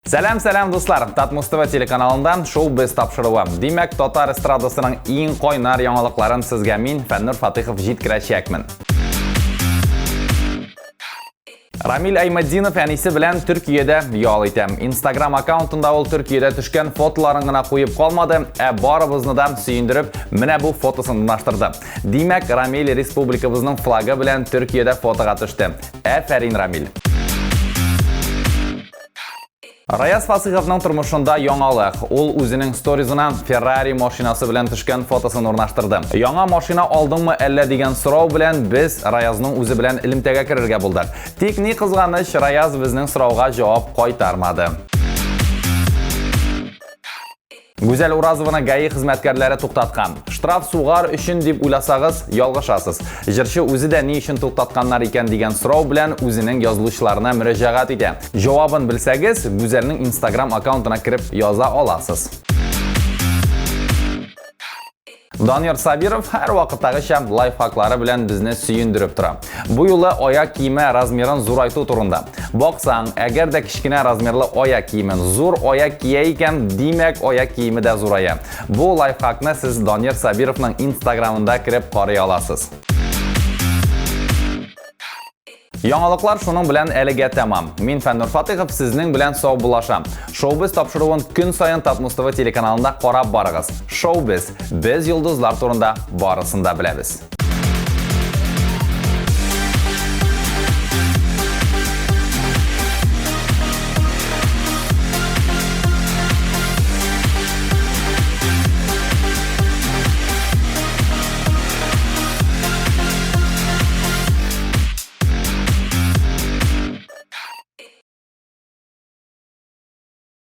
Сәлам дуслар, Татмустова телеканалындан шоу-біз тапшыруы. Демәк, татар эстрадасының ең қойнар яңалыкларын сезгә мин, Фәннур Фатихов, җиткерәчәкмен. Рамил Аймаддинов әнисе белән Төркиядә ял итә. Instagram аккаунтында ул Төркиядә төшкән фотоларын гына куеп калмады, барыбызны да сөендереп, менә бу фотосын урнаштырды. Демәк, Рамил республикабызның флагы белән Төркиядә фотога төште. Афәрин, Рамил. Раяз Фасыйховның тормышында яңалык. Ул үзенең сторизына Ferrari машинасы белән төшкән фотосын урнаштырды. Яңа машина алдыңмы әллә дигән сорау белән без Раязның үзе белән элемтәгә керергә булдык. Тик ни кызганыч, Раяз безнең сорауга җавап кайтармады. Гүзәл Уразованы ГАИ хезмәткәрләре туктаткан. Штраф сугар өчен дип уйласагыз, ялгышасыз. Җырчы үзе дә ни өчен туктатканнар икән дигән сорау белән үзенең язылучыларына мөрәҗәгать итә. Җавабын белсәгез, Гүзәлнең Instagram аккаунтына кирип яза аласыз. Данияр Сабиров һәр вакыттагыча лайфхаклары белән безне сөендереп тора. Бу юлы аяк киеме размерын зурайту турында. Баксаң, әгәр дә кичкенә размерлы аяк киемен зур аяк кия икән, димәк аяк киеме дә зурая. Бу лайфхакны сез Данияр Сабировның Instagramында кирип карый аласыз. Яңалыклар шуның белән әлегә тәмам. Мин Фәннур Фатихов сезнең белән сау булашам. Шоу-біз тапшыруын көн сайын Татмустова телеканалында карап барыгыз. Шоу-біз, без йолдызлар турында барысын да беләбез.